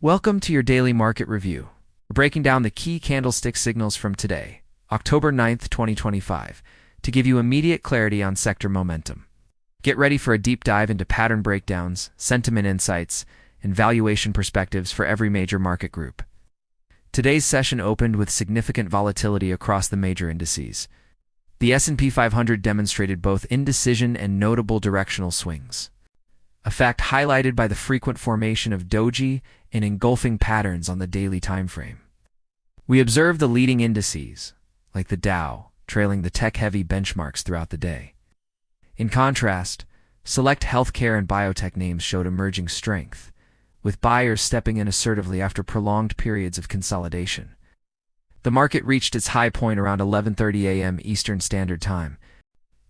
Welcome to your daily market review. We're breaking down the key candlestick signals from today, October 9th, 2025, to give you immediate clarity on sector momentum. Get ready for a deep dive into pattern breakdowns, sentiment insights, and valuation perspectives for every major market group. Today's session opened with significant volatility across the major indices. The S&P 500 demonstrated both indecision and notable directional swings, a fact highlighted by the frequent formation of doji and engulfing patterns on the daily timeframe. We observed the leading indices, like the Dow, trailing the tech-heavy benchmarks throughout the day. In contrast, select healthcare and biotech names showed emerging strength, with buyers stepping in assertively after prolonged periods of consolidation. The market reached its high point around 11:30 a.m. Eastern Standard Time,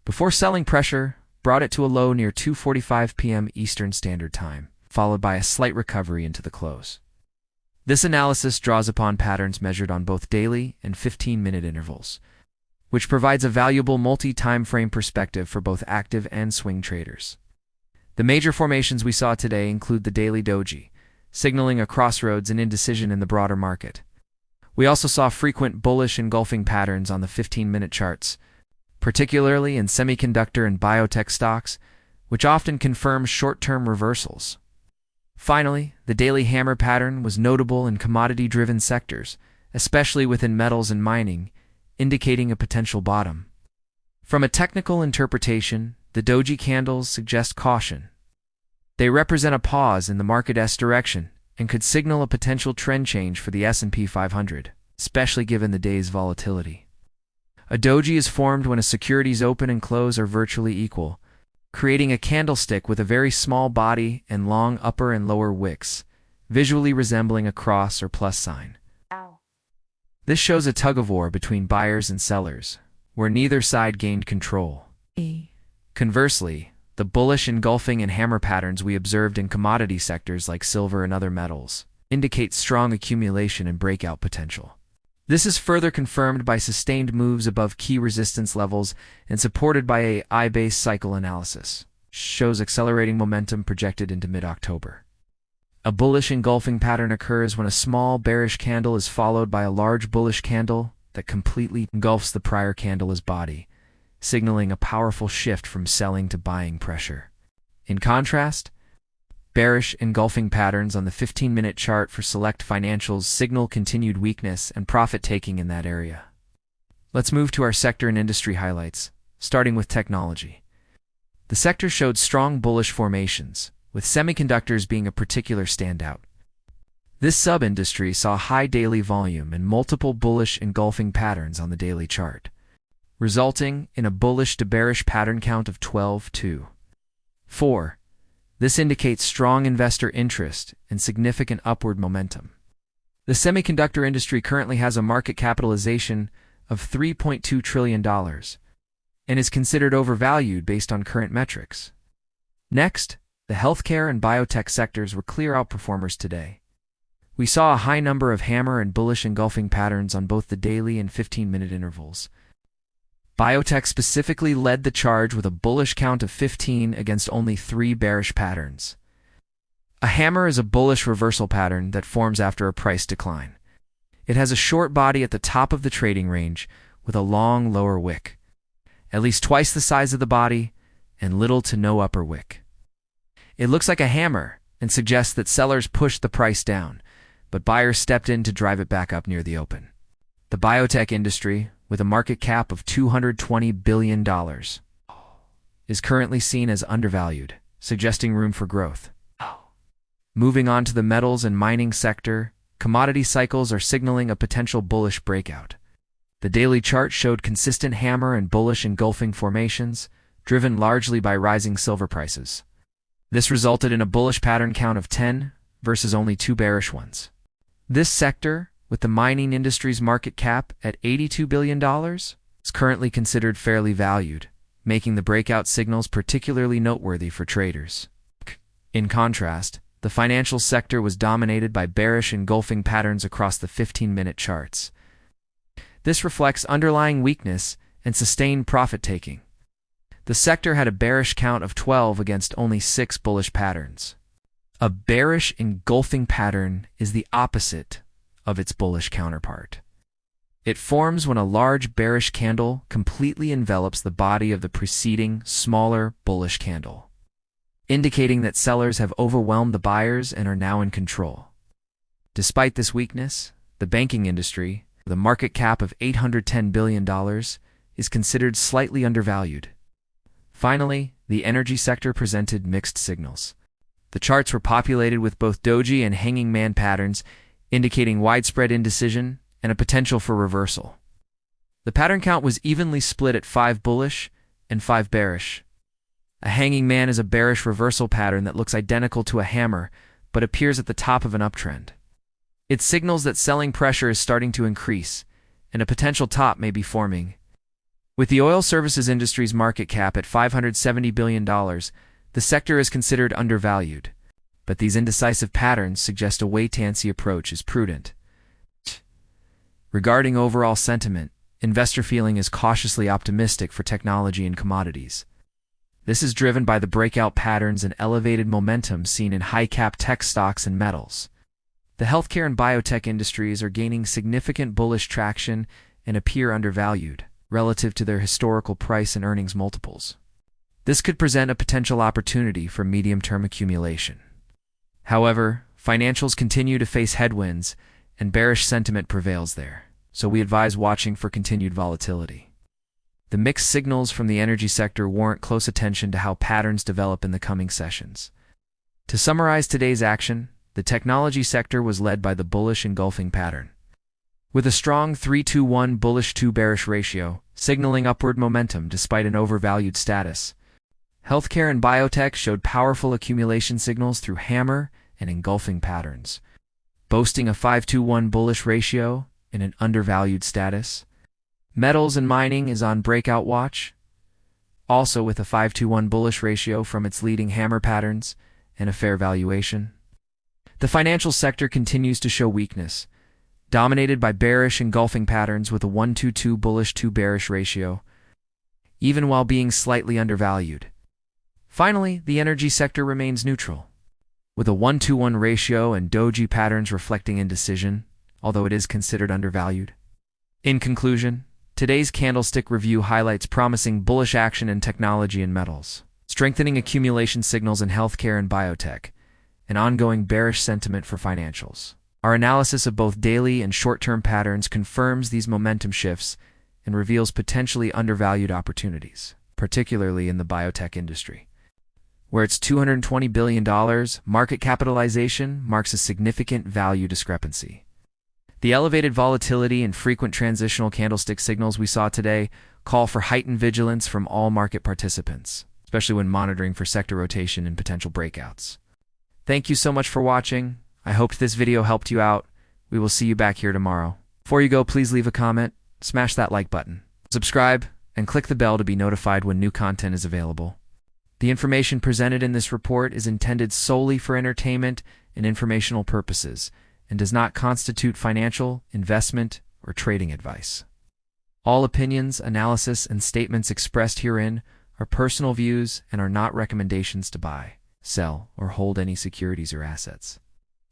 before selling pressure brought it to a low near 2:45 p.m. Eastern Standard Time, followed by a slight recovery into the close. This analysis draws upon patterns measured on both daily and 15-minute intervals, which provides a valuable multi-time frame perspective for both active and swing traders. The major formations we saw today include the daily doji, signaling a crossroads and indecision in the broader market. We also saw frequent bullish engulfing patterns on the 15-minute charts, particularly in semiconductor and biotech stocks, which often confirm short-term reversals. Finally, the daily hammer pattern was notable in commodity-driven sectors, especially within metals and mining, indicating a potential bottom. From a technical interpretation, the doji candles suggest caution. They represent a pause in the market's direction and could signal a potential trend change for the S&P 500, especially given the day's volatility. A doji is formed when a security's open and close are virtually equal, creating a candlestick with a very small body and long upper and lower wicks, visually resembling a cross or plus sign. This shows a tug-of-war between buyers and sellers, where neither side gained control. Conversely, the bullish engulfing and hammer patterns we observed in commodity sectors like silver and other metals indicate strong accumulation and breakout potential. This is further confirmed by sustained moves above key resistance levels and supported by a I-based cycle analysis, shows accelerating momentum projected into mid-October. A bullish engulfing pattern occurs when a small bearish candle is followed by a large bullish candle that completely engulfs the prior candle's body, signaling a powerful shift from selling to buying pressure. In contrast, bearish engulfing patterns on the 15-minute chart for select financials signal continued weakness and profit-taking in that area. Let's move to our sector and industry highlights, starting with technology. The sector showed strong bullish formations, with semiconductors being a particular standout. This sub-industry saw high daily volume and multiple bullish engulfing patterns on the daily chart, resulting in a bullish to bearish pattern count of 12-4. This indicates strong investor interest and significant upward momentum. The semiconductor industry currently has a market capitalization of $3.2 trillion and is considered overvalued based on current metrics. Next, the healthcare and biotech sectors were clear outperformers today. We saw a high number of hammer and bullish engulfing patterns on both the daily and 15-minute intervals. Biotech specifically led the charge with a bullish count of 15 against only 3 bearish patterns. A hammer is a bullish reversal pattern that forms after a price decline. It has a short body at the top of the trading range with a long lower wick, at least twice the size of the body, and little to no upper wick. It looks like a hammer and suggests that sellers pushed the price down, but buyers stepped in to drive it back up near the open. The biotech industry, with a market cap of $220 billion, is currently seen as undervalued, suggesting room for growth. Moving on to the metals and mining sector, commodity cycles are signaling a potential bullish breakout. The daily chart showed consistent hammer and bullish engulfing formations, driven largely by rising silver prices. This resulted in a bullish pattern count of 10 versus only 2 bearish ones. This sector, with the mining industry's market cap at $82 billion, is currently considered fairly valued, making the breakout signals particularly noteworthy for traders. In contrast, the financial sector was dominated by bearish engulfing patterns across the 15-minute charts. This reflects underlying weakness and sustained profit-taking. The sector had a bearish count of 12 against only 6 bullish patterns. A bearish engulfing pattern is the opposite of its bullish counterpart. It forms when a large bearish candle completely envelops the body of the preceding, smaller bullish candle, indicating that sellers have overwhelmed the buyers and are now in control. Despite this weakness, the banking industry, with a market cap of $810 billion, is considered slightly undervalued. Finally, the energy sector presented mixed signals. The charts were populated with both doji and hanging man patterns, indicating widespread indecision and a potential for reversal. The pattern count was evenly split at 5 bullish and 5 bearish. A hanging man is a bearish reversal pattern that looks identical to a hammer, but appears at the top of an uptrend. It signals that selling pressure is starting to increase, and a potential top may be forming. With the oil services industry's market cap at $570 billion, the sector is considered undervalued, but these indecisive patterns suggest a wait-and-see approach is prudent. Regarding overall sentiment, investor feeling is cautiously optimistic for technology and commodities. This is driven by the breakout patterns and elevated momentum seen in high-cap tech stocks and metals. The healthcare and biotech industries are gaining significant bullish traction and appear undervalued relative to their historical price and earnings multiples. This could present a potential opportunity for medium-term accumulation. However, financials continue to face headwinds, and bearish sentiment prevails there, so we advise watching for continued volatility. The mixed signals from the energy sector warrant close attention to how patterns develop in the coming sessions. To summarize today's action, the technology sector was led by the bullish engulfing pattern, with a strong 3-to-1 bullish-to bearish ratio, signaling upward momentum despite an overvalued status. Healthcare and biotech showed powerful accumulation signals through hammer and engulfing patterns, boasting a 5-to-1 bullish ratio in an undervalued status. Metals and mining is on breakout watch, also with a 5-to-1 bullish ratio from its leading hammer patterns and a fair valuation. The financial sector continues to show weakness, dominated by bearish engulfing patterns with a 1-to-2 bullish-to bearish ratio, even while being slightly undervalued. Finally, the energy sector remains neutral, with a 1-to-1 ratio and doji patterns reflecting indecision, although it is considered undervalued. In conclusion, today's candlestick review highlights promising bullish action in technology and metals, strengthening accumulation signals in healthcare and biotech, and ongoing bearish sentiment for financials. Our analysis of both daily and short-term patterns confirms these momentum shifts and reveals potentially undervalued opportunities, particularly in the biotech industry, where its $220 billion market capitalization marks a significant value discrepancy. The elevated volatility and frequent transitional candlestick signals we saw today call for heightened vigilance from all market participants, especially when monitoring for sector rotation and potential breakouts. Thank you so much for watching. I hoped this video helped you out. We will see you back here tomorrow. Before you go, please leave a comment, smash that like button, subscribe, and click the bell to be notified when new content is available. The information presented in this report is intended solely for entertainment and informational purposes and does not constitute financial, investment, or trading advice. All opinions, analysis, and statements expressed herein are personal views and are not recommendations to buy, sell, or hold any securities or assets.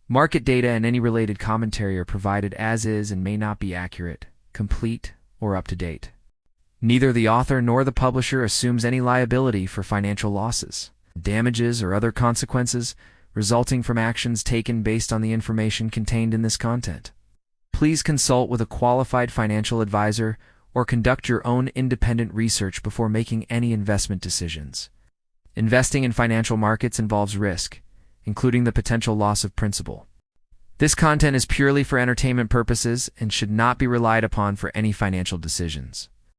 Market data and any related commentary are provided as is and may not be accurate, complete, or up to date. Neither the author nor the publisher assumes any liability for financial losses, damages, or other consequences resulting from actions taken based on the information contained in this content. Please consult with a qualified financial advisor or conduct your own independent research before making any investment decisions. Investing in financial markets involves risk, including the potential loss of principal. This content is purely for entertainment purposes and should not be relied upon for any financial decisions.